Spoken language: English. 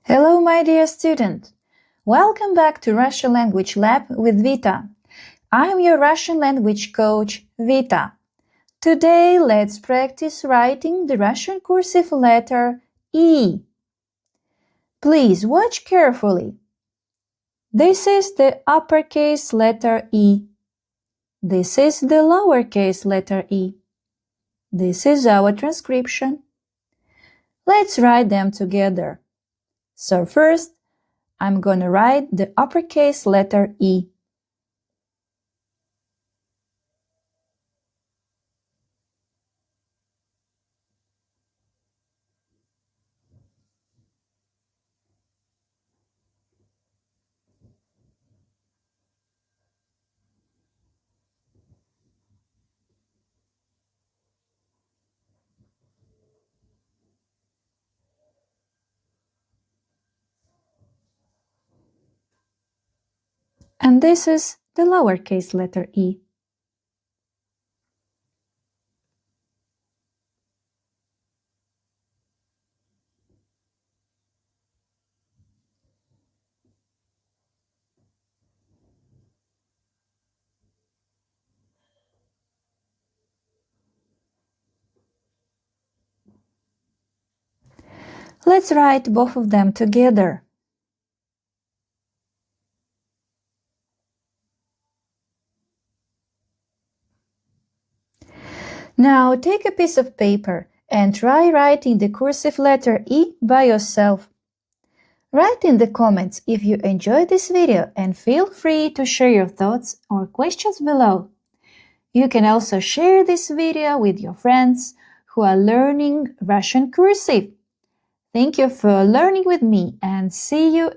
Hello, my dear student. Welcome back to Russian Language Lab with Vita. I'm your Russian language coach, Vita. Today, let's practice writing the Russian cursive letter E. Please watch carefully. This is the uppercase letter E. This is the lowercase letter E. This is our transcription. Let's write them together. So first, I'm gonna write the uppercase letter E. And this is the lowercase letter E. Let's write both of them together. Now take a piece of paper and try writing the cursive letter E by yourself. Write in the comments if you enjoyed this video and feel free to share your thoughts or questions below. You can also share this video with your friends who are learning Russian cursive. Thank you for learning with me and see you